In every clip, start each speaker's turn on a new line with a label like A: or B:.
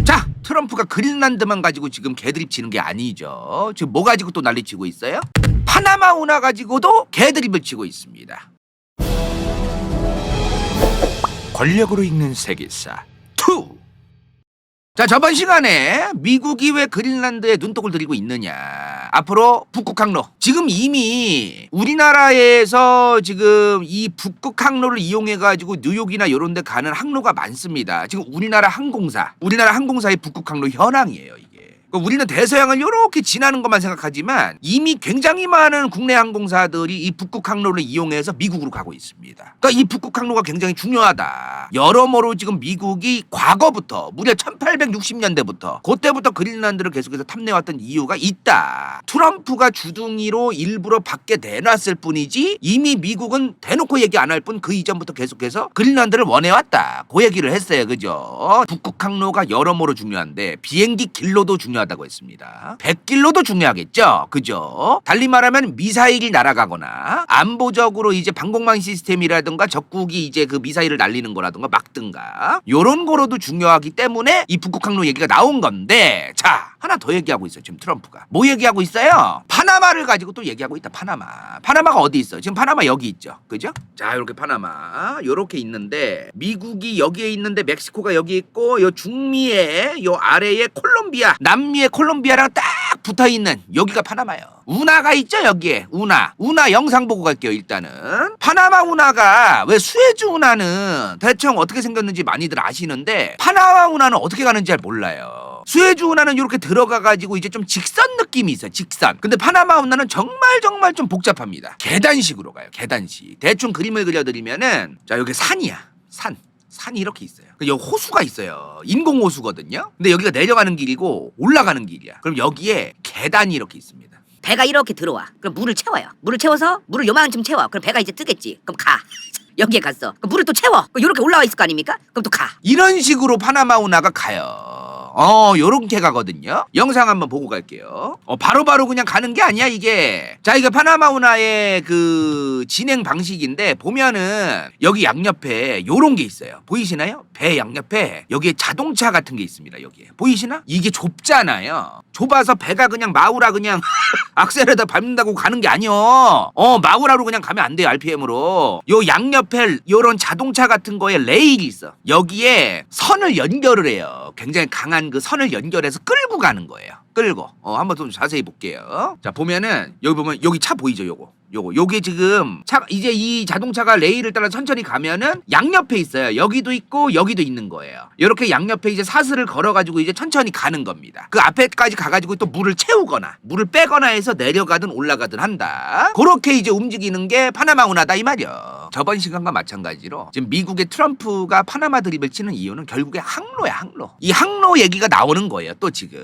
A: 자, 트럼프가 그린란드만 가지고 지금 개드립 치는 게 아니죠. 지금 뭐 가지고 또 난리치고 있어요? 파나마 운하 가지고도 개드립을 치고 있습니다. 권력으로 읽는 세계사 2. 자, 저번 시간에 미국이 왜 그린란드에 눈독을 들이고 있느냐, 앞으로 북극 항로, 지금 이미 우리나라에서 지금 이 북극 항로를 이용해 가지고 뉴욕이나 이런 데 가는 항로가 많습니다. 지금 우리나라 항공사의 북극 항로 현황이에요, 이게. 우리는 대서양을 이렇게 지나는 것만 생각하지만 이미 굉장히 많은 국내 항공사들이 이 북극 항로를 이용해서 미국으로 가고 있습니다. 그러니까 이 북극 항로가 굉장히 중요하다. 여러모로 지금 미국이 과거부터 무려 1860년대부터 그때부터 그린란드를 계속해서 탐내왔던 이유가 있다. 트럼프가 주둥이로 일부러 밖에 내놨을 뿐이지 이미 미국은 대놓고 얘기 안 할 뿐 그 이전부터 계속해서 그린란드를 원해왔다. 그 얘기를 했어요. 그죠? 북극 항로가 여러모로 중요한데 비행기 길로도 중요하다고 했습니다. 백길로도 중요하겠죠. 그죠? 달리 말하면 미사일이 날아가거나 안보적으로 이제 방공망 시스템이라든가 적국이 이제 그 미사일을 날리는 거라든가 막든가 요런 거로도 중요하기 때문에 이 북극 항로 얘기가 나온 건데, 자, 하나 더 얘기하고 있어요. 지금 트럼프가 뭐 얘기하고 있어요? 파나마를 가지고 또 얘기하고 있다. 파나마가 어디 있어요? 지금 파나마 여기 있죠. 그죠? 자, 요렇게 파나마 요렇게 있는데 미국이 여기에 있는데 멕시코가 여기 있고 요 중미에 요 아래에 콜롬비아, 남미의 콜롬비아랑 딱 붙어있는 여기가 파나마예요. 운하가 있죠. 여기에 운하 영상 보고 갈게요. 일단은 파나마 운하가, 왜 수에즈 운하는 대충 어떻게 생겼는지 많이들 아시는데 파나마 운하는 어떻게 가는지 잘 몰라요. 수에즈 운하는 이렇게 들어가가지고 이제 좀 직선 느낌이 있어요. 직선. 근데 파나마 운하는 정말 좀 복잡합니다. 계단식으로 가요. 계단식. 대충 그림을 그려드리면은, 자, 여기 산이야. 산이 이렇게 있어요. 여기 호수가 있어요. 인공 호수거든요. 근데 여기가 내려가는 길이고 올라가는 길이야. 그럼 여기에 계단이 이렇게 있습니다.
B: 배가 이렇게 들어와. 그럼 물을 채워요. 물을 채워서 물을 요만큼 채워. 그럼 배가 이제 뜨겠지. 그럼 가. 여기에 갔어. 그럼 물을 또 채워. 그럼 이렇게 올라와 있을 거 아닙니까? 그럼 또 가.
A: 이런 식으로 파나마 운하가 가요. 요렇게 가거든요. 영상 한번 보고 갈게요. 바로바로 그냥 가는 게 아니야, 이게. 자, 이게 파나마 운하의 그 진행 방식인데, 보면은 여기 양옆에 요런 게 있어요. 보이시나요? 배 양옆에 여기에 자동차 같은 게 있습니다. 여기에. 보이시나? 이게 좁잖아요. 좁아서 배가 그냥 마우라 그냥 악셀에다 밟는다고 가는 게 아니요. 마우라로 그냥 가면 안 돼요. RPM으로. 요 양옆에 요런 자동차 같은 거에 레일이 있어. 여기에 선을 연결을 해요. 굉장히 강한 그 선을 연결해서 끌고 가는 거예요. 끌고. 한번 좀 자세히 볼게요. 자, 보면은 여기 보면 여기 차 보이죠? 요게 지금 이제 이 자동차가 레일을 따라 천천히 가면은 양옆에 있어요. 여기도 있고 여기도 있는 거예요. 이렇게 양옆에 이제 사슬을 걸어가지고 이제 천천히 가는 겁니다. 그 앞에까지 가가지고 또 물을 채우거나 물을 빼거나 해서 내려가든 올라가든 한다. 그렇게 이제 움직이는 게 파나마 운하다 이 말이야. 저번 시간과 마찬가지로 지금 미국의 트럼프가 파나마 드립을 치는 이유는 결국에 항로야, 항로. 이 항로 얘기가 나오는 거예요. 또 지금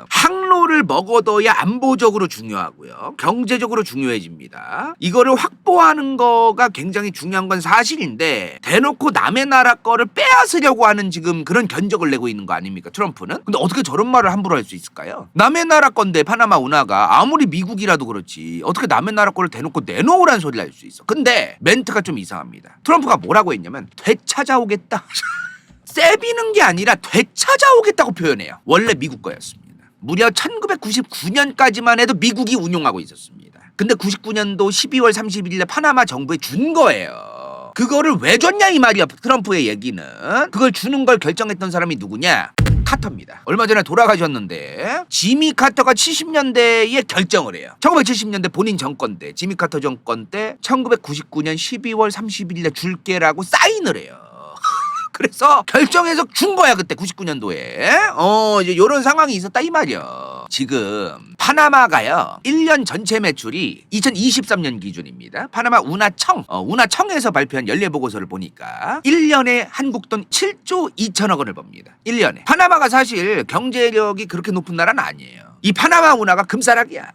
A: 항로를 먹어둬야 안보적으로 중요하고요. 경제적으로 중요해집니다. 이거를 확보하는 거가 굉장히 중요한 건 사실인데, 대놓고 남의 나라 거를 빼앗으려고 하는 지금 그런 견적을 내고 있는 거 아닙니까, 트럼프는? 근데 어떻게 저런 말을 함부로 할 수 있을까요? 남의 나라 건데 파나마 운하가 아무리 미국이라도 그렇지 어떻게 남의 나라 거를 대놓고 내놓으라는 소리를 할 수 있어. 근데 멘트가 좀 이상합니다. 트럼프가 뭐라고 했냐면 되찾아오겠다. 세비는 게 아니라 되찾아오겠다고 표현해요. 원래 미국 거였습니다. 무려 1999년까지만 해도 미국이 운용하고 있었습니다. 근데 99년도 12월 31일에 파나마 정부에 준 거예요. 그거를 왜 줬냐 이 말이야. 트럼프의 얘기는 그걸 주는 걸 결정했던 사람이 누구냐? 카터입니다. 얼마 전에 돌아가셨는데 지미 카터가 70년대에 결정을 해요. 1970년대 본인 정권 때, 지미 카터 정권 때 1999년 12월 31일에 줄게라고 사인을 해요. 그래서 결정해서 준 거야, 그때 99년도에. 이제 요런 상황이 있었다 이 말이야. 지금 파나마가요 1년 전체 매출이 2023년 기준입니다. 파나마 운하청에서 발표한 연례보고서를 보니까 1년에 한국 돈 7조 2천억 원을 법니다. 1년에. 파나마가 사실 경제력이 그렇게 높은 나라는 아니에요. 이 파나마 운하가 금싸라기야.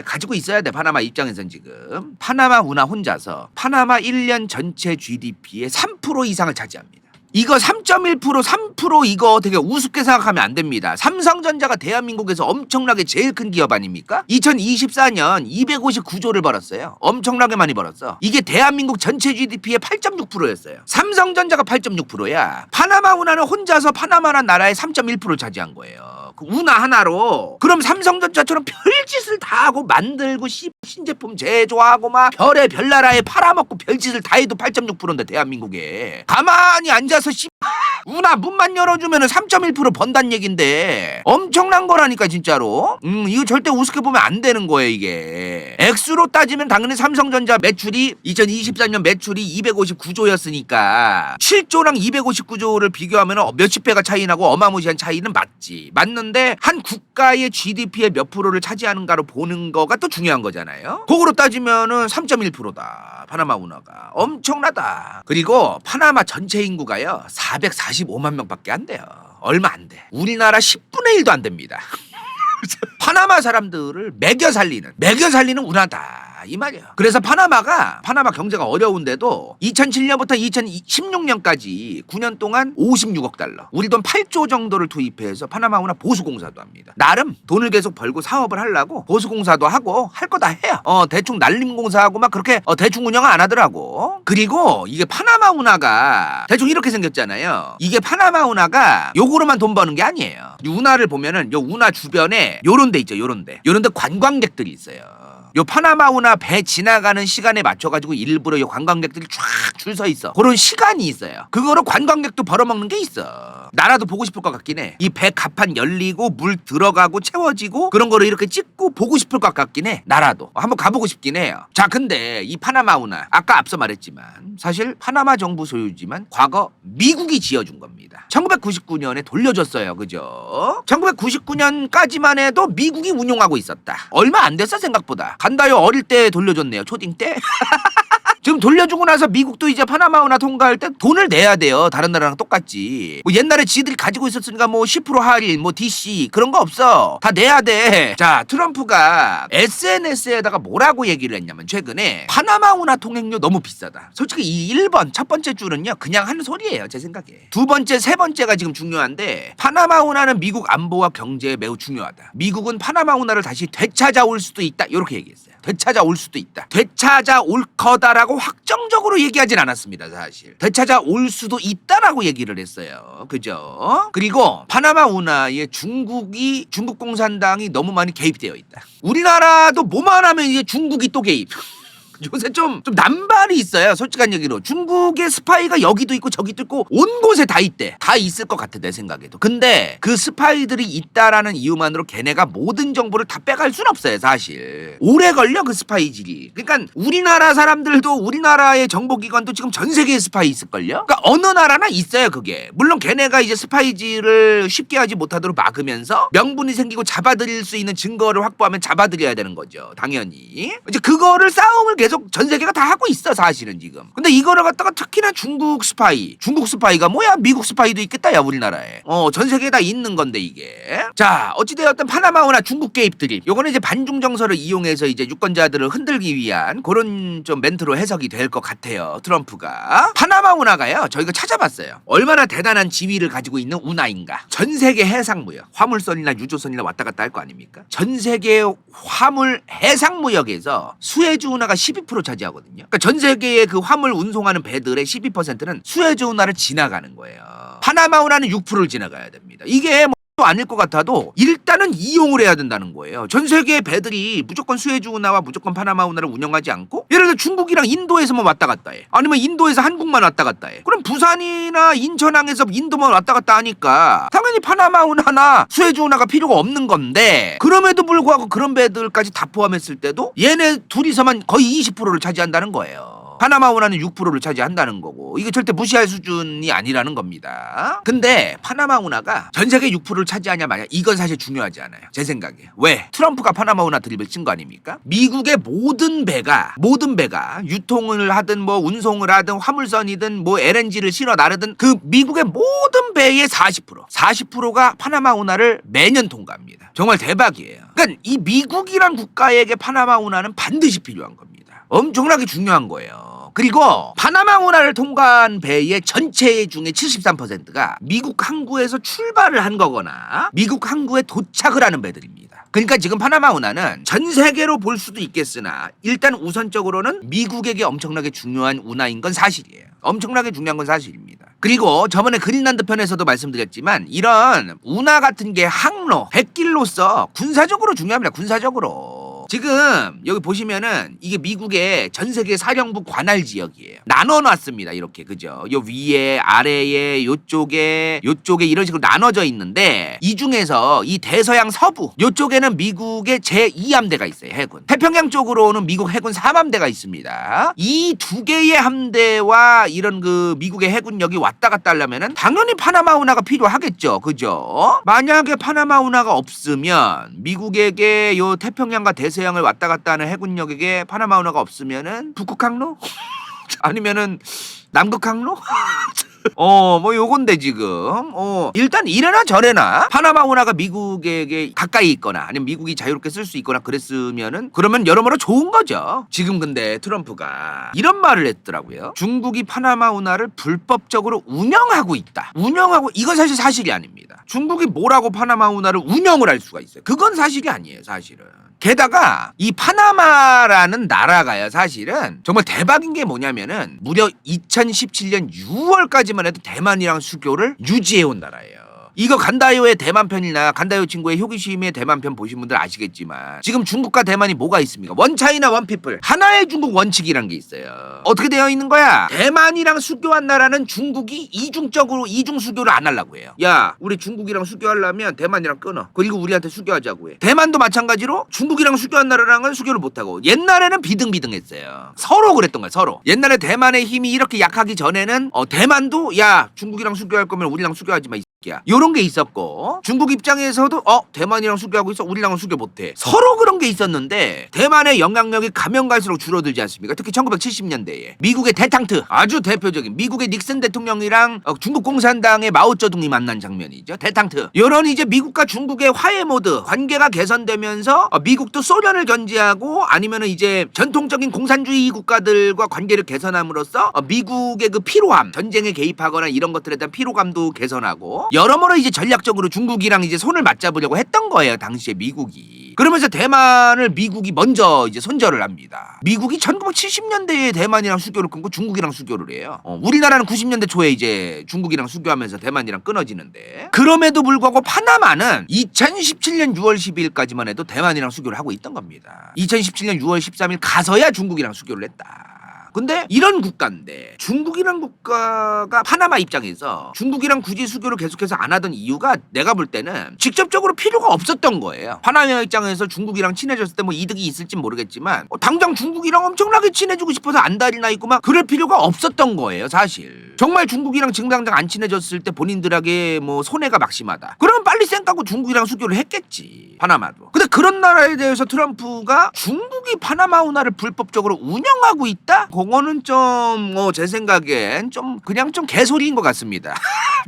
A: 가지고 있어야 돼. 파나마 입장에선 지금 파나마 운하 혼자서 파나마 1년 전체 GDP의 3% 이상을 차지합니다. 이거 3.1% 3% 이거 되게 우습게 생각하면 안 됩니다. 삼성전자가 대한민국에서 엄청나게 제일 큰 기업 아닙니까? 2024년 259조를 벌었어요. 엄청나게 많이 벌었어. 이게 대한민국 전체 GDP의 8.6%였어요. 삼성전자가 8.6%야. 파나마 운하는 혼자서 파나마라는 나라의 3.1%를 차지한 거예요. 그 운하 하나로. 그럼 삼성전자처럼 별짓을 다 하고 만들고 신제품 제조하고 막 별의 별나라에 팔아먹고 별짓을 다 해도 8.6%인데 대한민국에 가만히 앉아서 운하 문만 열어주면 3.1% 번단 얘긴데 엄청난 거라니까 진짜로. 이거 절대 우습게 보면 안 되는 거예요. 이게 액수로 따지면 당연히 삼성전자 매출이 2024년 매출이 259조였으니까 7조랑 259조를 비교하면 몇십 배가 차이 나고 어마무시한 차이는 맞는데 한 국가의 GDP의 몇 프로를 차지하는가로 보는 거가 또 중요한 거잖아요. 그거로 따지면은 3.1%다 파나마 운하가. 엄청나다. 그리고 파나마 전체 인구가요 445만 명밖에 안 돼요. 얼마 안 돼. 우리나라 10분의 1도 안 됩니다. 파나마 사람들을 먹여 살리는 운하다 이 말이야. 그래서 파나마 경제가 어려운데도 2007년부터 2016년까지 9년 동안 56억 달러, 우리 돈 8조 정도를 투입해서 파나마 운하 보수공사도 합니다. 나름 돈을 계속 벌고 사업을 하려고 보수공사도 하고 할 거 다 해요. 대충 날림공사하고 막 그렇게 대충 운영 안 하더라고. 그리고 이게 파나마 운하가 대충 이렇게 생겼잖아요. 이게 파나마 운하가 요거로만 돈 버는 게 아니에요. 이 운하를 보면은 요 운하 주변에 요런 데 있죠. 요런 데 관광객들이 있어요. 요 파나마 운하 배 지나가는 시간에 맞춰가지고 일부러 요 관광객들이 쫙 줄 서 있어. 그런 시간이 있어요. 그거로 관광객도 벌어먹는 게 있어. 나라도 보고 싶을 것 같긴 해. 이 배 갑판 열리고 물 들어가고 채워지고 그런 거를 이렇게 찍고 보고 싶을 것 같긴 해. 나라도 한번 가보고 싶긴 해요. 자, 근데 이 파나마 운하 아까 앞서 말했지만 사실 파나마 정부 소유지만 과거 미국이 지어준 겁니다. 1999년에 돌려줬어요. 그죠? 1999년까지만 해도 미국이 운용하고 있었다. 얼마 안 됐어 생각보다. 간다요. 어릴 때 돌려줬네요. 초딩 때. 지금 돌려주고 나서 미국도 이제 파나마 운하 통과할 때 돈을 내야 돼요. 다른 나라랑 똑같지. 뭐 옛날에 지들이 가지고 있었으니까 뭐 10% 할인, 뭐 DC 그런 거 없어. 다 내야 돼. 자, 트럼프가 SNS에다가 뭐라고 얘기를 했냐면 최근에 파나마 운하 통행료 너무 비싸다. 솔직히 이 1번 첫 번째 줄은요 그냥 하는 소리예요. 제 생각에. 두 번째, 세 번째가 지금 중요한데 파나마 운하는 미국 안보와 경제에 매우 중요하다. 미국은 파나마 운하를 다시 되찾아올 수도 있다. 이렇게 얘기했어요. 되찾아올 수도 있다. 되찾아올 거다라고 확정적으로 얘기하진 않았습니다. 사실 되찾아올 수도 있다라고 얘기를 했어요. 그죠? 그리고 파나마 운하에 중국 공산당이 너무 많이 개입되어 있다. 우리나라도 뭐만 하면 이제 중국이 또 개입. 요새 좀 남발이 있어요. 솔직한 얘기로 중국의 스파이가 여기도 있고 저기도 있고 온 곳에 다 있대. 다 있을 것 같아 내 생각에도. 근데 그 스파이들이 있다라는 이유만으로 걔네가 모든 정보를 다 빼갈 순 없어요. 사실 오래 걸려 그 스파이질이. 그러니까 우리나라 사람들도 우리나라의 정보기관도 지금 전 세계에 스파이 있을걸요. 그러니까 어느 나라나 있어요 그게. 물론 걔네가 이제 스파이질을 쉽게 하지 못하도록 막으면서 명분이 생기고 잡아들일 수 있는 증거를 확보하면 잡아들여야 되는 거죠. 당연히 이제 그거를 싸움을 계속 전 세계가 다 하고 있어 사실은 지금. 근데 이거를 갖다가 특히나 중국 스파이가 뭐야? 미국 스파이도 있겠다 야 우리나라에. 전 세계에 다 있는 건데 이게. 자, 어찌되었든 파나마 운하 중국 개입 드립. 요거는 이제 반중 정서를 이용해서 이제 유권자들을 흔들기 위한 그런 좀 멘트로 해석이 될 것 같아요. 트럼프가. 파나마 운하가요. 저희가 찾아봤어요. 얼마나 대단한 지위를 가지고 있는 운하인가. 전 세계 해상무역, 화물선이나 유조선이나 왔다 갔다 할 거 아닙니까? 전 세계 화물 해상무역에서 수에즈 운하가 12% 차지하거든요. 그러니까 전 세계의 그 화물 운송하는 배들의 12%는 수에즈 운하를 지나가는 거예요. 파나마 운하는 6%를 지나가야 됩니다. 이게 아닐 것 같아도 일단은 이용을 해야 된다는 거예요. 전 세계의 배들이 무조건 수에즈 운하와 무조건 파나마 운하를 운영하지 않고 예를 들어 중국이랑 인도에서만 왔다 갔다 해. 아니면 인도에서 한국만 왔다 갔다 해. 그럼 부산이나 인천항에서 인도만 왔다 갔다 하니까 당연히 파나마 운하나 수에즈 운하가 필요가 없는 건데 그럼에도 불구하고 그런 배들까지 다 포함했을 때도 얘네 둘이서만 거의 20%를 차지한다는 거예요. 파나마 운하는 6%를 차지한다는 거고 이게 절대 무시할 수준이 아니라는 겁니다. 근데 파나마 운하가 전 세계 6%를 차지하냐 마냐 이건 사실 중요하지 않아요. 제 생각에. 왜? 트럼프가 파나마 운하 드립을 친 거 아닙니까? 미국의 모든 배가 유통을 하든 뭐 운송을 하든 화물선이든 뭐 LNG를 실어 나르든 그 미국의 모든 배의 40%가 파나마 운하를 매년 통과합니다. 정말 대박이에요. 그러니까 이 미국이란 국가에게 파나마 운하는 반드시 필요한 겁니다. 엄청나게 중요한 거예요. 그리고 파나마 운하를 통과한 배의 전체 중에 73%가 미국 항구에서 출발을 한 거거나 미국 항구에 도착을 하는 배들입니다. 그러니까 지금 파나마 운하는 전 세계로 볼 수도 있겠으나 일단 우선적으로는 미국에게 엄청나게 중요한 운하인 건 사실이에요. 엄청나게 중요한 건 사실입니다. 그리고 저번에 그린란드 편에서도 말씀드렸지만 이런 운하 같은 게 항로, 백길로서 군사적으로 중요합니다. 군사적으로. 지금 여기 보시면은 이게 미국의 전 세계 사령부 관할 지역이에요. 나눠놨습니다. 이렇게 그죠? 요 위에 아래에 요쪽에 이런 식으로 나눠져 있는데 이 중에서 이 대서양 서부 요쪽에는 미국의 제2함대가 있어요. 해군. 태평양 쪽으로는 미국 해군 3함대가 있습니다. 이 두 개의 함대와 이런 그 미국의 해군력이 왔다 갔다 하려면은 당연히 파나마 운하가 필요하겠죠. 그죠? 만약에 파나마 운하가 없으면 미국에게 요 태평양과 대서양을 왔다 갔다 하는 해군력에게 파나마 운하가 없으면은 북극 항로? 아니면은 남극 항로? 뭐 요건데 지금 일단 이래나 저래나 파나마 운하가 미국에게 가까이 있거나 아니면 미국이 자유롭게 쓸 수 있거나 그랬으면은 그러면 여러모로 좋은 거죠. 지금 근데 트럼프가 이런 말을 했더라고요. 중국이 파나마 운하를 불법적으로 운영하고 있다. 이건 사실 사실이 아닙니다. 중국이 뭐라고 파나마 운하를 운영을 할 수가 있어요. 그건 사실이 아니에요. 사실은. 게다가 이 파나마라는 나라가요 사실은 정말 대박인 게 뭐냐면은 무려 2017년 6월까지만 해도 대만이랑 수교를 유지해온 나라예요. 이거 간다요의 대만 편이나 간다요 친구의 효기심의 대만 편 보신 분들 아시겠지만 지금 중국과 대만이 뭐가 있습니까? 원 차이나 원 피플 하나의 중국 원칙이란 게 있어요. 어떻게 되어 있는 거야? 대만이랑 수교한 나라는 중국이 이중 수교를 안 하려고 해요. 야 우리 중국이랑 수교하려면 대만이랑 끊어. 그리고 우리한테 수교하자고 해. 대만도 마찬가지로 중국이랑 수교한 나라랑은 수교를 못하고 옛날에는 비등비등했어요. 서로 그랬던 거야 서로. 옛날에 대만의 힘이 이렇게 약하기 전에는 대만도 야 중국이랑 수교할 거면 우리랑 수교하지 마 요런 게 있었고 중국 입장에서도 대만이랑 수교하고 있어 우리랑은 수교 못해 서로 그런 게 있었는데 대만의 영향력이 가면 갈수록 줄어들지 않습니까? 특히 1970년대에 미국의 대탕트 아주 대표적인 미국의 닉슨 대통령이랑 중국 공산당의 마오쩌둥이 만난 장면이죠. 대탕트 요런 이제 미국과 중국의 화해 모드 관계가 개선되면서 미국도 소련을 견제하고 아니면은 이제 전통적인 공산주의 국가들과 관계를 개선함으로써 미국의 그 피로함 전쟁에 개입하거나 이런 것들에 대한 피로감도 개선하고 여러모로 이제 전략적으로 중국이랑 이제 손을 맞잡으려고 했던 거예요. 당시에 미국이. 그러면서 대만을 미국이 먼저 이제 손절을 합니다. 미국이 1970년대에 대만이랑 수교를 끊고 중국이랑 수교를 해요. 우리나라는 90년대 초에 이제 중국이랑 수교하면서 대만이랑 끊어지는데 그럼에도 불구하고 파나마는 2017년 6월 12일까지만 해도 대만이랑 수교를 하고 있던 겁니다. 2017년 6월 13일 가서야 중국이랑 수교를 했다. 근데 이런 국가인데 중국이란 국가가 파나마 입장에서 중국이랑 굳이 수교를 계속해서 안 하던 이유가 내가 볼 때는 직접적으로 필요가 없었던 거예요. 파나마 입장에서 중국이랑 친해졌을 때 뭐 이득이 있을진 모르겠지만 당장 중국이랑 엄청나게 친해지고 싶어서 안달이나 있고 막 그럴 필요가 없었던 거예요. 사실 정말 중국이랑 지금 당장 안 친해졌을 때 본인들에게 뭐 손해가 막심하다 그러면 빨리 쌩 까고 중국이랑 수교를 했겠지. 파나마도. 근데 그런 나라에 대해서 트럼프가 중국이 파나마 운하를 불법적으로 운영하고 있다? 그거는 좀 제 생각엔 좀 그냥 좀 개소리인 것 같습니다.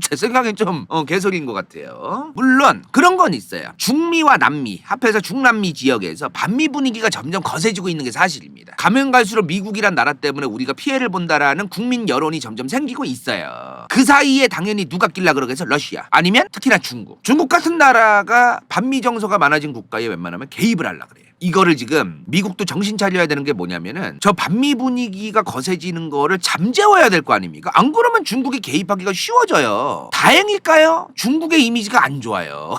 A: 제 생각엔 좀 개소리인 것 같아요. 물론 그런 건 있어요. 중미와 남미 합해서 중남미 지역에서 반미 분위기가 점점 거세지고 있는 게 사실입니다. 가면 갈수록 미국이란 나라 때문에 우리가 피해를 본다라는 국민 여론이 점점 생기고 있어요. 그 사이에 당연히 누가 낄라 그러겠어? 러시아 아니면 특히나 중국 같은 나라가 반미 정서가 많아진 국가에 웬만하면 개입을 하려 그래요. 이거를 지금 미국도 정신 차려야 되는 게 뭐냐면은 저 반미 분위기가 거세지는 거를 잠재워야 될 거 아닙니까? 안 그러면 중국이 개입하기가 쉬워져요. 다행일까요? 중국의 이미지가 안 좋아요.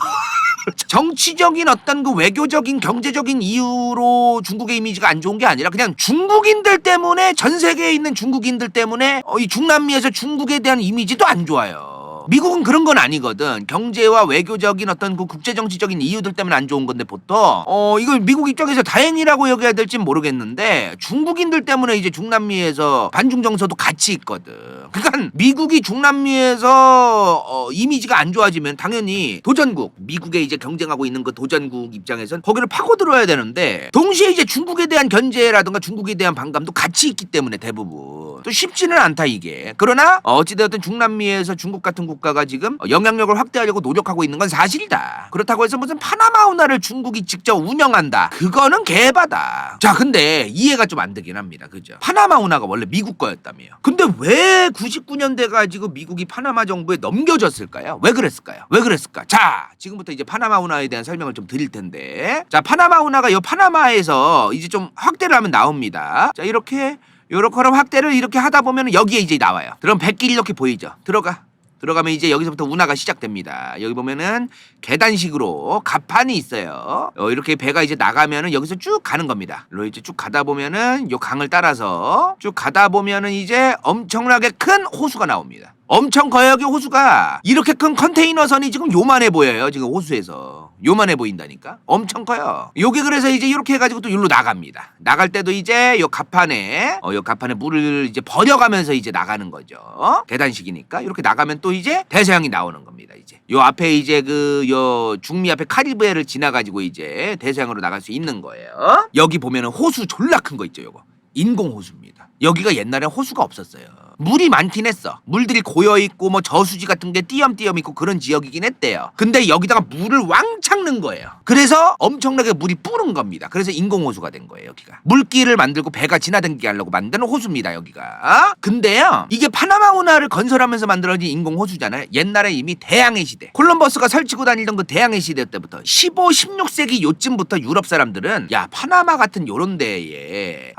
A: 정치적인 어떤 그 외교적인 경제적인 이유로 중국의 이미지가 안 좋은 게 아니라 그냥 중국인들 때문에 전 세계에 있는 중국인들 때문에 이 중남미에서 중국에 대한 이미지도 안 좋아요. 미국은 그런 건 아니거든. 경제와 외교적인 어떤 그 국제정치적인 이유들 때문에 안 좋은 건데 보통 이걸 미국 입장에서 다행이라고 여겨야 될진 모르겠는데 중국인들 때문에 이제 중남미에서 반중 정서도 같이 있거든. 그러니까 미국이 중남미에서 이미지가 안 좋아지면 당연히 도전국 미국에 이제 경쟁하고 있는 그 도전국 입장에선 거기를 파고들어야 되는데 동시에 이제 중국에 대한 견제라든가 중국에 대한 반감도 같이 있기 때문에 대부분 또 쉽지는 않다 이게. 그러나 어찌되었든 중남미에서 중국 같은 국가가 지금 영향력을 확대하려고 노력하고 있는 건 사실이다. 그렇다고 해서 무슨 파나마 운하를 중국이 직접 운영한다, 그거는 개바다. 자, 근데 이해가 좀 안 되긴 합니다. 그죠? 파나마 운하가 원래 미국 거였다며요. 근데 왜 99년대 가지고 미국이 파나마 정부에 넘겨줬을까요? 왜 그랬을까요? 왜 그랬을까? 자, 지금부터 이제 파나마 운하에 대한 설명을 좀 드릴 텐데, 자, 파나마 운하가 요 파나마에서 이제 좀 확대를 하면 나옵니다. 자, 이렇게 확대를 이렇게 하다 보면 여기에 이제 나와요. 그럼 백길이 이렇게 보이죠? 들어가면 이제 여기서부터 운하가 시작됩니다. 여기 보면은 계단식으로 갑판이 있어요. 이렇게 배가 이제 나가면은 여기서 쭉 가는 겁니다. 그리고 이제 쭉 가다 보면은 요 강을 따라서 쭉 가다 보면은 이제 엄청나게 큰 호수가 나옵니다. 엄청 커요. 여기 호수가 이렇게 큰 컨테이너선이 지금 요만해 보여요. 지금 호수에서 요만해 보인다니까. 엄청 커요. 요게 그래서 이제 이렇게 해가지고 또 여기로 나갑니다. 나갈 때도 이제 요 갑판에 물을 이제 버려가면서 이제 나가는 거죠. 계단식이니까 이렇게 나가면 또 이제 대서양이 나오는 겁니다. 이제 요 앞에 이제 요 중미 앞에 카리브해를 지나가지고 이제 대서양으로 나갈 수 있는 거예요. 여기 보면은 호수 졸라 큰 거 있죠. 요거 인공 호수입니다. 여기가 옛날에 호수가 없었어요. 물이 많긴 했어. 물들이 고여있고 뭐 저수지 같은 게 띄엄띄엄 있고 그런 지역이긴 했대요. 근데 여기다가 물을 왕창 넣은 거예요. 그래서 엄청나게 물이 뿌른 겁니다. 그래서 인공호수가 된 거예요. 여기가 물길을 만들고 배가 지나다니게 하려고 만드는 호수입니다. 여기가. 근데요, 이게 파나마 운하를 건설하면서 만들어진 인공호수잖아요. 옛날에 이미 대항해 시대, 콜럼버스가 설치고 다니던 그 대항해 시대 때부터 15, 16세기 요쯤부터 유럽 사람들은 야, 파나마 같은 요런 데에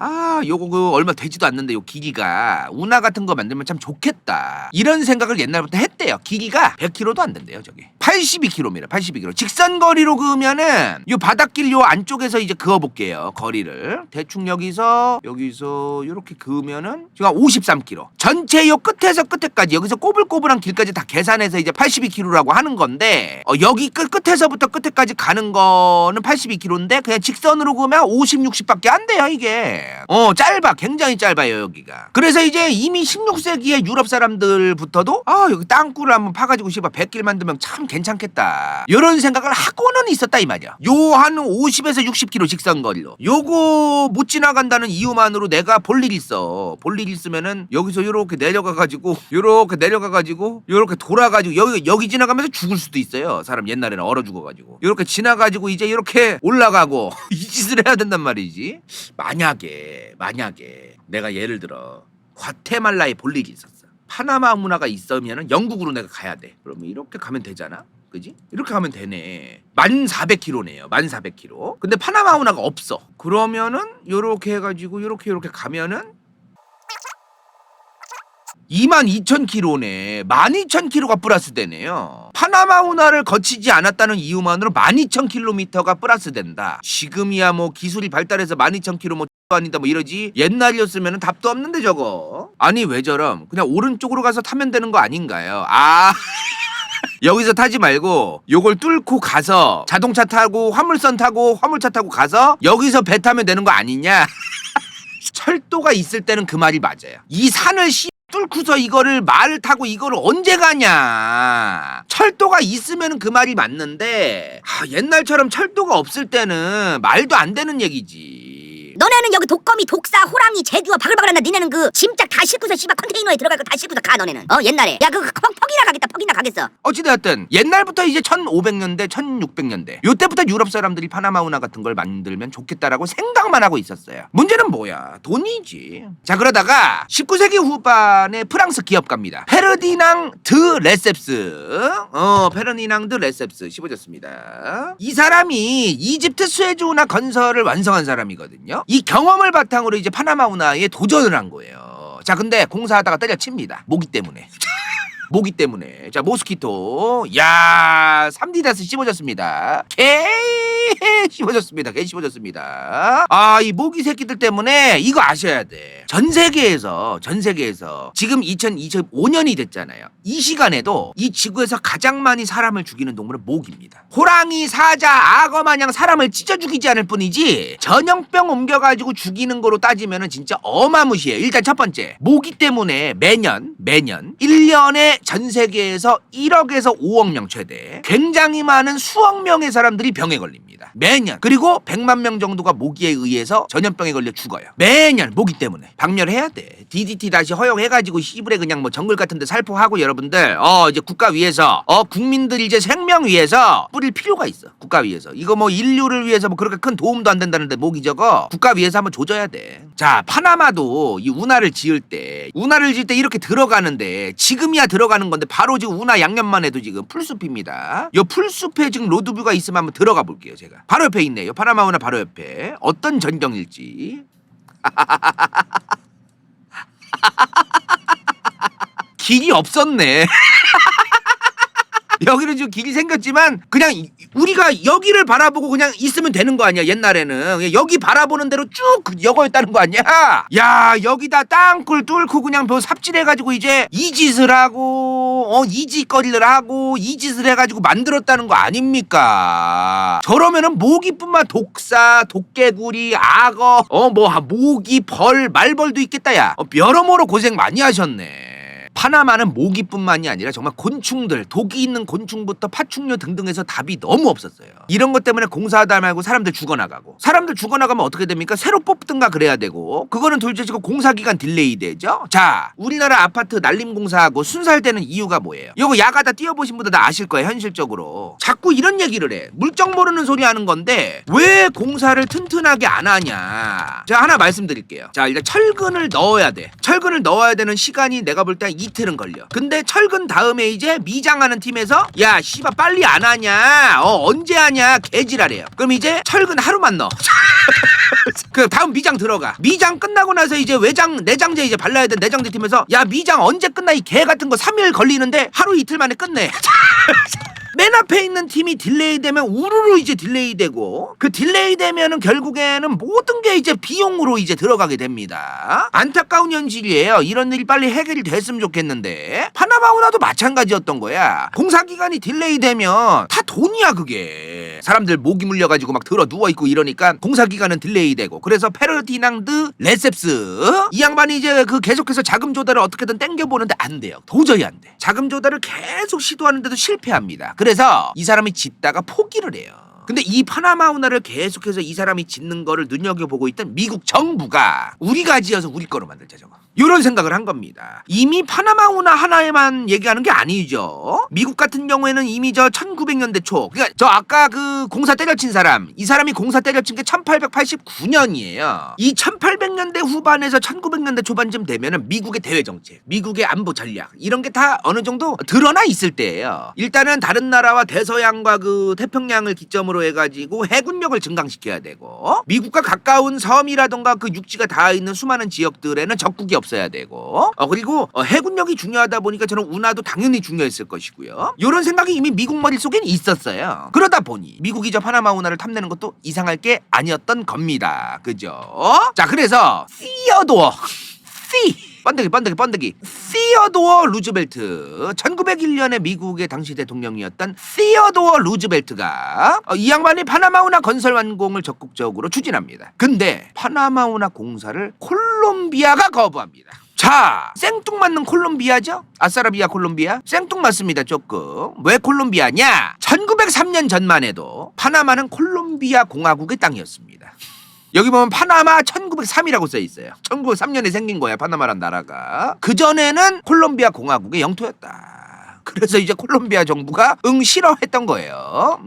A: 요거 그 얼마 되지도 않는데 요 길이가 운하 같은 거 만들면 참 좋겠다, 이런 생각을 옛날부터 했대요. 길이가 100km도 안 된대요. 저기 82km입니다. 82km. 직선 거리로 그으면은 요 바닷길 요 안쪽에서 이제 그어볼게요. 거리를 대충 여기서 요렇게 그으면은 지금 53km. 전체 요 끝에서 끝에까지 여기서 꼬불꼬불한 길까지 다 계산해서 이제 82km라고 하는 건데, 여기 끝에서부터 끝에까지 가는 거는 82km인데 그냥 직선으로 그으면 50, 60밖에 안 돼요. 이게 짧아. 굉장히 짧아요. 여기가. 그래서 이제 이미 16세기에 유럽 사람들부터도 여기 땅굴을 한번 파가지고 100길 만들면 참 괜찮겠다, 이런 생각을 하고는 있었다 이 말이야. 요 한 50에서 60km 직선거리로 요거 못 지나간다는 이유만으로 내가 볼 일 있어. 볼 일 있으면은 여기서 요렇게 내려가가지고 요렇게 돌아가지고 여기 지나가면서 죽을 수도 있어요. 사람 옛날에는 얼어 죽어가지고 요렇게 지나가지고 이제 이렇게 올라가고 이 짓을 해야 된단 말이지. 만약에 내가 예를 들어 과테말라에 볼 일이 있었어. 파나마 문화가 있으면은 영국으로 내가 가야 돼. 그러면 이렇게 가면 되잖아. 그지? 이렇게 가면 되네. 1400km네요. 1400km. 근데 파나마 문화가 없어. 그러면은 요렇게 해가지고 요렇게 가면은 22,000km네. 12,000km가 플러스 되네요. 파나마 운하를 거치지 않았다는 이유만으로 12,000km가 플러스 된다. 지금이야 뭐 기술이 발달해서 12,000km 뭐 아니다 뭐 이러지. 옛날이었으면 답도 없는데 저거. 아니 왜 저럼? 그냥 오른쪽으로 가서 타면 되는 거 아닌가요? 여기서 타지 말고 요걸 뚫고 가서 자동차 타고 화물차 타고 가서 여기서 배 타면 되는 거 아니냐? 철도가 있을 때는 그 말이 맞아요. 이 산을 뚫고서 이거를 말을 타고 이거를 언제 가냐? 철도가 있으면 그 말이 맞는데 옛날처럼 철도가 없을 때는 말도 안 되는 얘기지.
B: 너네는 여기 독거미, 독사, 호랑이, 제규어 바글바글한다. 니네는 그 짐짝 다 싣고서 씨발 컨테이너에 들어갈 거 다 싣고서 가. 너네는 옛날에 야 그 퍽이나 가겠어.
A: 어찌되었든 옛날부터 이제 1500년대 1600년대 요때부터 유럽 사람들이 파나마 운하 같은 걸 만들면 좋겠다라고 생각만 하고 있었어요. 문제는 뭐야? 돈이지. 자, 그러다가 19세기 후반에 프랑스 기업가입니다. 페르디낭 드 레셉스 씹어졌습니다. 이 사람이 이집트 수에즈 운하 건설을 완성한 사람이거든요. 이 경험을 바탕으로 이제 파나마 운하에 도전을 한 거예요. 자, 근데 공사하다가 때려칩니다. 모기 때문에. 자, 모스키토. 야, 3디다스 씹어졌습니다. 개 씹어졌습니다. 이 모기 새끼들 때문에 이거 아셔야 돼. 전 세계에서 지금 2025년이 됐잖아요. 이 시간에도 이 지구에서 가장 많이 사람을 죽이는 동물은 모기입니다. 호랑이, 사자, 악어 마냥 사람을 찢어 죽이지 않을 뿐이지 전염병 옮겨가지고 죽이는 거로 따지면은 진짜 어마무시해요. 일단 첫 번째, 모기 때문에 매년 매년 1년에 전 세계에서 1억에서 5억 명 최대 굉장히 많은 수억 명의 사람들이 병에 걸립니다. 매년. 그리고 100만 명 정도가 모기에 의해서 전염병에 걸려 죽어요. 매년 모기 때문에. 박멸해야 돼. DDT 다시 허용해가지고 시부레 그냥 뭐 정글 같은 데 살포하고 여러분들 이제 국가 위해서 국민들 이제 생명 위해서 뿌릴 필요가 있어. 국가 위해서. 이거 뭐 인류를 위해서 뭐 그렇게 큰 도움도 안 된다는데 모기 저거 국가 위해서 한번 조져야 돼. 자, 파나마도 이 운하를 지을 때 이렇게 들어가는데 지금이야 들어가는 건데 바로 지금 운하 양념만 해도 지금 풀숲입니다. 요 풀숲에 지금 로드뷰가 있으면 한번 들어가 볼게요. 제가 바로 옆에 있네요. 파나마 운하 바로 옆에 어떤 전경일지. 길이 없었네. 여기는 지금 길이 생겼지만 그냥 우리가 여기를 바라보고 그냥 있으면 되는 거 아니야. 옛날에는 그냥 여기 바라보는 대로 쭉 여거였다는 거 아니야. 야, 여기다 땅굴 뚫고 그냥 뭐 삽질해가지고 이제 이 짓을 하고 이 짓거리를 하고 이 짓을 해가지고 만들었다는 거 아닙니까? 저러면은 모기뿐만 독사, 도깨구리, 악어, 모기, 벌, 말벌도 있겠다. 야, 여러모로 고생 많이 하셨네. 파나마는 모기뿐만이 아니라 정말 곤충들, 독이 있는 곤충부터 파충류 등등해서 답이 너무 없었어요. 이런 것 때문에 공사하다 말고 사람들 죽어나가고, 사람들 죽어나가면 어떻게 됩니까? 새로 뽑든가 그래야 되고, 그거는 둘째치고 공사기간 딜레이 되죠. 자, 우리나라 아파트 날림 공사하고 순살되는 이유가 뭐예요? 이거 야가다 뛰어보신 분들 다 아실 거예요. 현실적으로 자꾸 이런 얘기를 해. 물정 모르는 소리 하는 건데 왜 공사를 튼튼하게 안 하냐. 제가 하나 말씀드릴게요. 자, 일단 철근을 넣어야 돼. 철근을 넣어야 되는 시간이 내가 볼 때 이틀은 걸려. 근데 철근 다음에 이제 미장하는 팀에서 야 씨발 빨리 안 하냐, 언제 하냐 개지랄해요. 그럼 이제 철근 하루만 넣어. 그 다음 미장 들어가. 미장 끝나고 나서 이제 내장재 이제 발라야 돼. 내장재 팀에서 야 미장 언제 끝나 이 개 같은 거 3일 걸리는데 하루 이틀 만에 끝내. 맨 앞에 있는 팀이 딜레이 되면 우르르 이제 딜레이 되고, 그 딜레이 되면은 결국에는 모든 게 이제 비용으로 이제 들어가게 됩니다. 안타까운 현실이에요. 이런 일이 빨리 해결이 됐으면 좋겠는데 파나마 운하도 마찬가지였던 거야. 공사 기간이 딜레이 되면 다 돈이야. 그게 사람들 모기 물려가지고 막 들어 누워있고 이러니까 공사 기간은 딜레이 되고, 그래서 페르디낭드 레셉스 이 양반이 이제 그 계속해서 자금 조달을 어떻게든 땡겨보는데 안 돼요. 도저히 안 돼. 자금 조달을 계속 시도하는데도 실패합니다. 그래서 이 사람이 짓다가 포기를 해요. 근데 이 파나마 운하를 계속해서 이 사람이 짓는 거를 눈여겨보고 있던 미국 정부가 우리가 지어서 우리 거로 만들자 저거, 이런 생각을 한 겁니다. 이미 파나마 운하 하나에만 얘기하는 게 아니죠. 미국 같은 경우에는 이미 저 1900년대 초, 그러니까 저 아까 그 공사 때려친 사람, 이 사람이 공사 때려친 게 1889년이에요. 이 1800년대 후반에서 1900년대 초반쯤 되면은 미국의 대외 정책, 미국의 안보 전략 이런 게 다 어느 정도 드러나 있을 때예요. 일단은 다른 나라와 대서양과 그 태평양을 기점으로 해가지고 해군력을 증강시켜야 되고, 미국과 가까운 섬이라던가 그 육지가 닿아 있는 수많은 지역들에는 적국이 없어야 되고, 그리고 해군력이 중요하다 보니까 저는 운하도 당연히 중요했을 것이고요. 이런 생각이 이미 미국 머릿속엔 있었어요. 그러다 보니 미국이 저 파나마 운하를 탐내는 것도 이상할 게 아니었던 겁니다. 그죠? 자, 그래서 시어도어 번데기 시어도어 루즈벨트, 1901년에 미국의 당시 대통령이었던 시어도어 루즈벨트가 이 양반이 파나마 운하 건설 완공을 적극적으로 추진합니다. 근데 파나마 운하 공사를 콜롬비아가 거부합니다. 자, 생뚱맞는 콜롬비아죠? 아싸라비아 콜롬비아? 생뚱맞습니다. 조금. 왜 콜롬비아냐? 1903년 전만 해도 파나마는 콜롬비아 공화국의 땅이었습니다. 여기 보면 파나마 1903이라고 써 있어요. 1903년에 생긴 거야, 파나마란 나라가. 그전에는 콜롬비아 공화국의 영토였다. 그래서 이제 콜롬비아 정부가 싫어했던 거예요.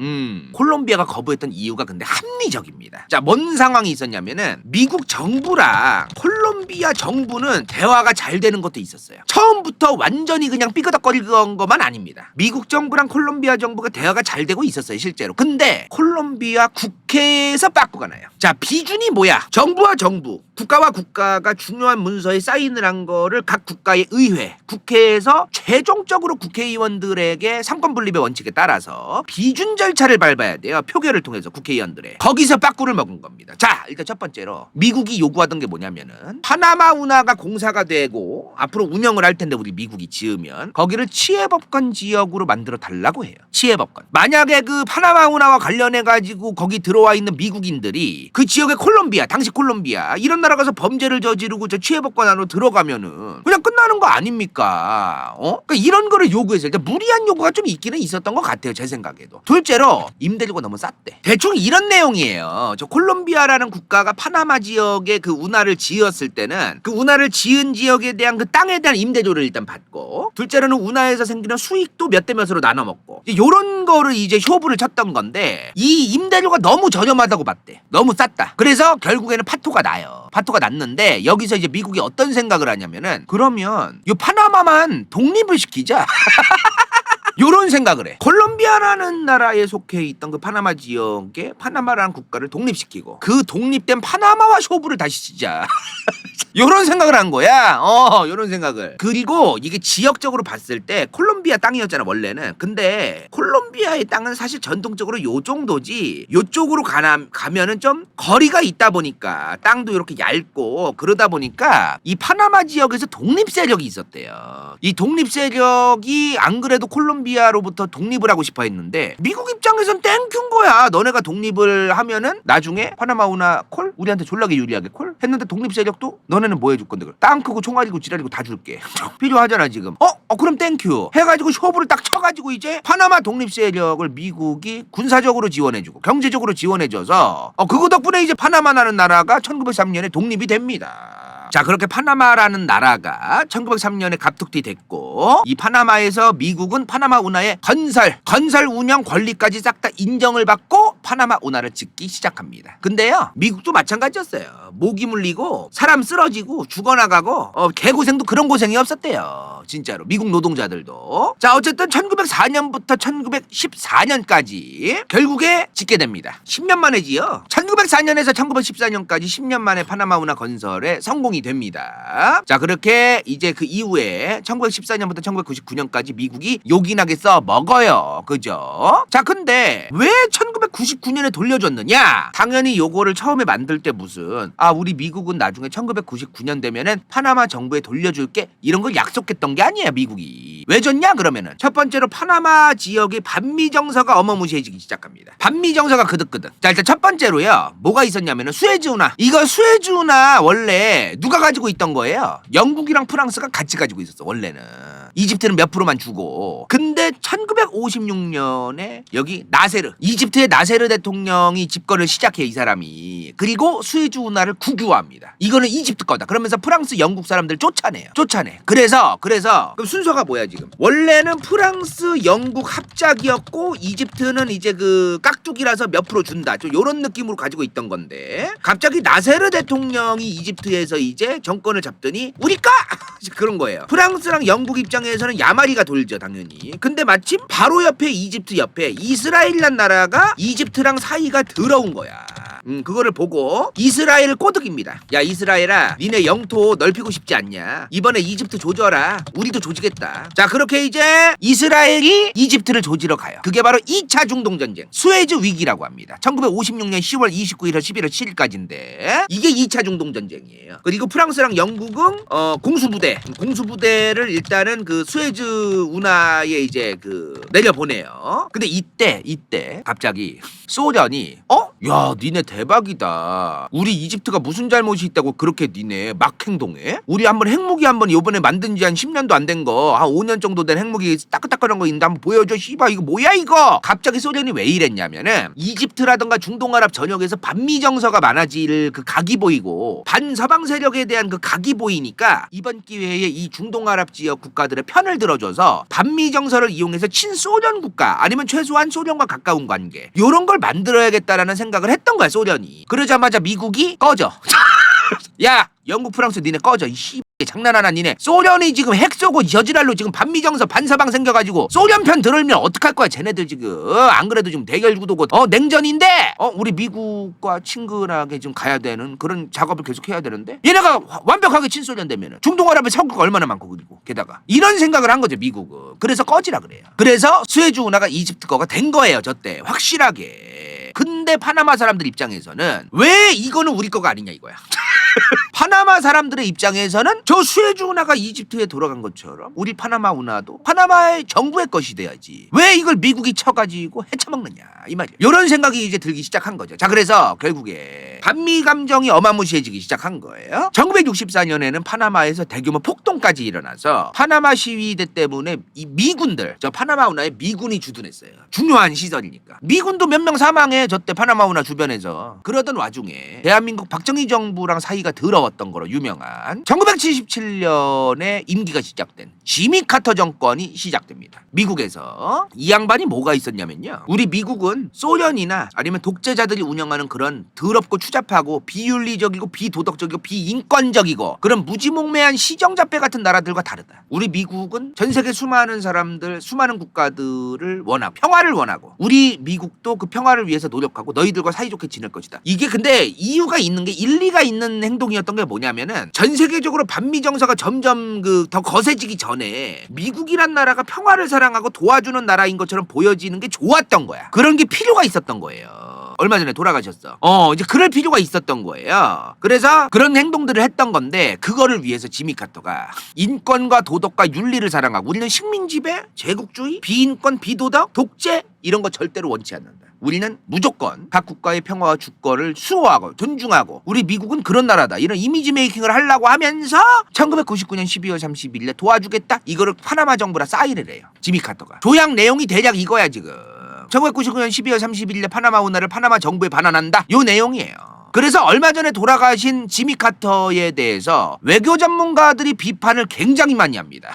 A: 콜롬비아가 거부했던 이유가 근데 합리적입니다. 자, 뭔 상황이 있었냐면은 미국 정부랑 콜롬비아 정부는 대화가 잘 되는 것도 있었어요. 처음부터 완전히 그냥 삐그덕거리던 것만 아닙니다. 미국 정부랑 콜롬비아 정부가 대화가 잘 되고 있었어요, 실제로. 근데 콜롬비아 국회에서 빠꾸가 나요. 자, 비준이 뭐야? 정부와 정부, 국가와 국가가 중요한 문서에 사인을 한 거를 각 국가의 의회, 국회에서 최종적으로 국회의원들에게 삼권 분립의 원칙에 따라서 비준 절차를 밟아야 돼요. 표결을 통해서 국회의원들의. 거기서 빠꾸를 먹은 겁니다. 자, 일단 첫 번째로 미국이 요구하던 게 뭐냐면은 파나마 운하가 공사가 되고 앞으로 운영을 할 텐데 우리 미국이 지으면 거기를 치해법권 지역으로 만들어 달라고 해요. 치해법권. 만약에 그 파나마 운하와 관련해 가지고 거기 들어와 있는 미국인들이 그 지역의 콜롬비아, 당시 콜롬비아 이런 나라 가서 범죄를 저지르고 저 취해법권 안으로 들어가면은 그냥 끝나는 거 아닙니까? 그러니까 이런 거를 요구해서 일단 무리한 요구가 좀 있기는 있었던 것 같아요. 제 생각에도. 둘째로 임대료가 너무 쌌대. 대충 이런 내용이에요. 저 콜롬비아라는 국가가 파나마 지역에 그 운하를 지었을 때는 그 운하를 지은 지역에 대한 그 땅에 대한 임대료를 일단 받고, 둘째로는 운하에서 생기는 수익도 몇 대 몇으로 나눠 먹고, 요런 거를 이제 효부를 쳤던 건데 이 임대료가 너무 저렴하다고 봤대. 너무 쌌다. 그래서 결국에는 파토가 나요. 파토가 났는데 여기서 이제 미국이 어떤 생각을 하냐면은 그러면 요 파나마만 독립을 시키자. 요런 생각을 해. 콜롬비아라는 나라에 속해 있던 그 파나마 지역에 파나마라는 국가를 독립시키고 그 독립된 파나마와 쇼부를 다시 치자. 요런 생각을 한 거야. 요런 생각을. 그리고 이게 지역적으로 봤을 때 콜롬비아 땅이었잖아 원래는. 근데 콜롬비아의 땅은 사실 전통적으로 요 정도지 요쪽으로 가면은 좀 거리가 있다 보니까 땅도 이렇게 얇고 그러다 보니까 이 파나마 지역에서 독립 세력이 있었대요. 이 독립 세력이 안 그래도 콜롬비아로부터 독립을 하고 싶어 했는데 미국 입장에선 땡큐인 거야. 너네가 독립을 하면은 나중에 파나마 운하 콜? 우리한테 졸라게 유리하게 콜? 했는데 독립 세력도 너네는 뭐 해줄 건데? 땅 크고 총알이고 지랄이고 다 줄게. 필요하잖아 지금. 그럼 땡큐 해가지고 쇼부를 딱 쳐가지고 이제 파나마 독립 세력을 미국이 군사적으로 지원해주고 경제적으로 지원해줘서 그거 덕분에 이제 파나마라는 나라가 1903년에 독립이 됩니다. 자, 그렇게 파나마라는 나라가 1903년에 갑툭튀 됐고 이 파나마에서 미국은 파나마 운하의 건설 운영 권리까지 싹 다 인정을 받고 파나마 운하를 짓기 시작합니다. 근데요 미국도 마찬가지였어요. 모기 물리고 사람 쓰러지고 죽어나가고 개고생도 그런 고생이 없었대요. 진짜로 미국 노동자들도. 자, 어쨌든 1904년부터 1914년까지 결국에 짓게 됩니다. 10년 만에 지어. 1904년에서 1914년까지 10년 만에 파나마 운하 건설에 성공이 됩니다. 자, 그렇게 이제 그 이후에 1914년부터 1999년까지 미국이 요긴하게 써 먹어요. 그죠? 자, 근데 왜 1999년에 돌려줬느냐? 당연히 요거를 처음에 만들 때 무슨 우리 미국은 나중에 1999년 되면은 파나마 정부에 돌려줄게 이런 걸 약속했던 게 아니야 미국이. 왜 줬냐 그러면은 첫 번째로 파나마 지역의 반미 정서가 어마무시해지기 시작합니다. 반미 정서가 그득그득. 자, 일단 첫 번째로요 뭐가 있었냐면은 수에즈 운하. 이거 수에즈 운하 원래 누가 가지고 있던 거예요? 영국이랑 프랑스가 같이 가지고 있었어 원래는. 이집트는 몇 프로만 주고. 근데 1956년에 여기 나세르, 이집트의 나세르 대통령이 집권을 시작해 이 사람이. 그리고 수에즈 운하를 국유화합니다. 이거는 이집트 거다. 그러면서 프랑스, 영국 사람들 쫓아내. 그래서 그럼 순서가 뭐야 지금? 원래는 프랑스, 영국 합작이었고 이집트는 이제 그 깍두기라서 몇 프로 준다. 좀 요런 느낌으로 가지고 있던 건데 갑자기 나세르 대통령이 이집트에서 이제 정권을 잡더니 우리까 그런 거예요. 프랑스랑 영국 입장에서는 야마리가 돌죠 당연히. 근데 마침 바로 옆에 이집트 옆에 이스라엘이란 나라가 이집트랑 사이가 더러운 거야. 그거를 보고 이스라엘을 꼬드깁니다. 야 이스라엘아, 니네 영토 넓히고 싶지 않냐? 이번에 이집트 조져라. 우리도 조지겠다. 자, 그렇게 이제 이스라엘이 이집트를 조지러 가요. 그게 바로 2차 중동전쟁 수에즈 위기라고 합니다. 1956년 10월 29일에서 11월 7일까지인데 이게 2차 중동전쟁이에요. 그리고 프랑스랑 영국은 공수부대를 일단은 그 수에즈 운하에 이제 그 내려보내요. 근데 이때 갑자기 소련이 야 니네 대박이다. 우리 이집트가 무슨 잘못이 있다고 그렇게 니네 막 행동해? 우리 한번 핵무기 한번 요번에 만든 지 한 10년도 안 된 거, 한 5년 정도 된 핵무기 따끈따끈한 거 있는데 한번 보여줘. 씨발 이거 뭐야 이거? 갑자기 소련이 왜 이랬냐면은 이집트라든가 중동아랍 전역에서 반미 정서가 많아질 그 각이 보이고 반서방 세력에 대한 그 각이 보이니까 이번 기회에 이 중동아랍 지역 국가들의 편을 들어줘서 반미 정서를 이용해서 친소련 국가 아니면 최소한 소련과 가까운 관계 요런 걸 만들어야겠다라는 생각을 했던 거야 소련이. 그러자마자 미국이 꺼져. 야 영국 프랑스 니네 꺼져. 이 장난하나 니네. 소련이 지금 핵 쏘고 저지랄로 지금 반미정서 반사방 생겨가지고 소련 편 들으면 어떡할 거야 쟤네들 지금. 안 그래도 지금 대결 구도고 냉전인데 우리 미국과 친근하게 좀 가야 되는 그런 작업을 계속 해야 되는데 얘네가 완벽하게 친소련 되면은 중동아랍의 석유가 얼마나 많고. 그리고 게다가 이런 생각을 한 거죠 미국은. 그래서 꺼지라 그래요. 그래서 수에즈 운하가 이집트 거가 된 거예요 저때 확실하게. 근데 파나마 사람들 입장에서는 왜 이거는 우리 거가 아니냐 이거야. 파나마 사람들의 입장에서는 저 수에즈 운하가 이집트에 돌아간 것처럼 우리 파나마 운하도 파나마의 정부의 것이 돼야지. 왜 이걸 미국이 쳐가지고 헤쳐먹느냐 이 말이에요. 이런 생각이 이제 들기 시작한 거죠. 자, 그래서 결국에 반미 감정이 어마무시해지기 시작한 거예요. 1964년에는 파나마에서 대규모 폭동까지 일어나서 파나마 시위대 때문에 이 미군들, 저 파나마 운하에 미군이 주둔했어요. 중요한 시설이니까. 미군도 몇 명 사망해 저때 파나마 운하 주변에서. 그러던 와중에 대한민국 박정희 정부랑 사이가 더러웠던 거로 유명한 1977년에 임기가 시작된 지미 카터 정권이 시작됩니다. 미국에서 이 양반이 뭐가 있었냐면요, 우리 미국은 소련이나 아니면 독재자들이 운영하는 그런 더럽고 추잡하고 비윤리적이고 비도덕적이고 비인권적이고 그런 무지몽매한 시정잡배 같은 나라들과 다르다. 우리 미국은 전 세계 수많은 사람들, 수많은 국가들을 원하고 평화를 원하고 우리 미국도 그 평화를 위해서 노력하고 너희들과 사이좋게 지낼 것이다. 이게 근데 이유가 있는 게, 일리가 있는 행동이었던 게 뭐냐면은 전 세계적으로 반미 정서가 점점 더 거세지기 전에 미국이란 나라가 평화를 사랑하고 도와주는 나라인 것처럼 보여지는 게 좋았던 거야. 그런 게 필요가 있었던 거예요. 얼마 전에 돌아가셨어. 이제 그럴 필요가 있었던 거예요. 그래서 그런 행동들을 했던 건데, 그거를 위해서 지미 카터가 인권과 도덕과 윤리를 사랑하고, 우리는 식민지배, 제국주의, 비인권, 비도덕, 독재 이런 거 절대로 원치 않는다. 우리는 무조건 각 국가의 평화와 주권을 수호하고 존중하고, 우리 미국은 그런 나라다, 이런 이미지 메이킹을 하려고 하면서 1999년 12월 31일에 도와주겠다, 이거를 파나마 정부랑 사인을 해요. 지미 카터가. 조약 내용이 대략 이거야. 지금 1999년 12월 31일에 파나마 운하를 파나마 정부에 반환한다, 요 내용이에요. 그래서 얼마 전에 돌아가신 지미 카터에 대해서 외교 전문가들이 비판을 굉장히 많이 합니다.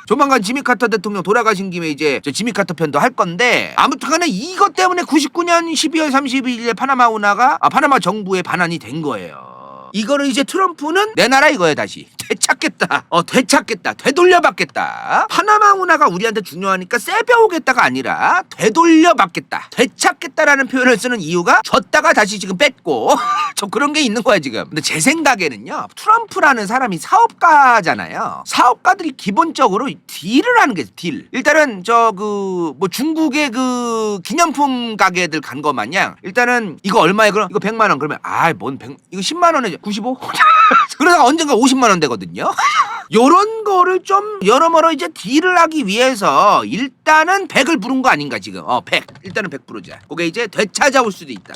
A: 조만간 지미 카터 대통령 돌아가신 김에 이제 저 지미 카터 편도 할 건데, 아무튼간에 이것 때문에 99년 12월 31일에 파나마 운하가 파나마 정부에 반환이 된 거예요. 이거를 이제 트럼프는 내 나라 이거야, 다시 되찾겠다, 되찾겠다, 되돌려받겠다. 파나마 운하가 우리한테 중요하니까 세배오겠다가 아니라 되돌려받겠다, 되찾겠다라는 표현을 쓰는 이유가 졌다가 다시 지금 뺐고 저 그런 게 있는 거야 지금. 근데 제 생각에는요, 트럼프라는 사람이 사업가잖아요. 사업가들이 기본적으로 딜을 하는 게 딜. 일단은 뭐 중국의 그 기념품 가게들 간 거 마냥 일단은 이거 얼마에, 그럼 이거 100만 원, 그러면 뭔 100, 이거 10만 원에 95? 그러다가 언젠가 50만 원 되거든요. 요런 거를 좀 여러모로 이제 딜을 하기 위해서 일단은 100을 부른 거 아닌가 지금. 100. 일단은 100 부르자. 그게 이제 되찾아올 수도 있다.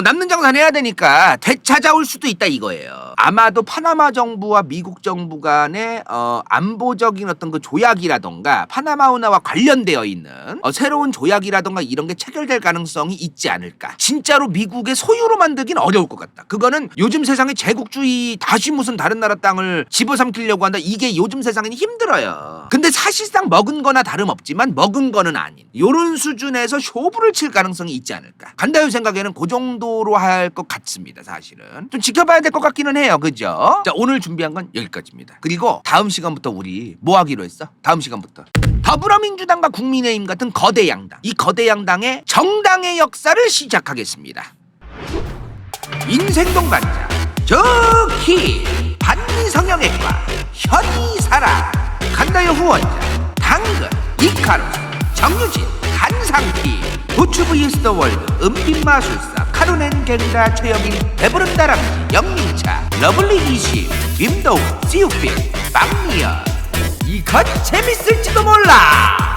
A: 남는 장사는 해야 되니까 되찾아올 수도 있다 이거예요. 아마도 파나마 정부와 미국 정부 간의 안보적인 어떤 그 조약이라던가 파나마 운하와 관련되어 있는 새로운 조약이라던가 이런 게 체결될 가능성이 있지 않을까. 진짜로 미국의 소유로 만들긴 어려울 것 같다. 그거는 요즘 세상에 제국주의 다시 무슨 다른 나라 땅을 집어삼키려고 한다, 이게 요즘 세상에는 힘들어요. 근데 사실상 먹은 거나 다름없지만 먹은 거는 아닌 요런 수준에서 쇼부를 칠 가능성이 있지 않을까. 간다요 생각에는 그 정도로 할 것 같습니다. 사실은 좀 지켜봐야 될 것 같기는 해요. 그죠? 자, 오늘 준비한 건 여기까지입니다. 그리고 다음 시간부터 우리 뭐 하기로 했어? 다음 시간부터 더불어민주당과 국민의힘 같은 거대 양당, 이 거대 양당의 정당의 역사를 시작하겠습니다. 인생동반자 저키 반미성형외과 현이사랑, 간다요 후원자 당근, 이카로스, 정유진, 한상키, 부추 vs 더 월드, 은빛마술사, 카루넨 갱다, 최영인, 배부른 다람쥐, 영민차, 러블리 이시, 김도우, 시우필, 빵미연. 이건 재밌을지도 몰라.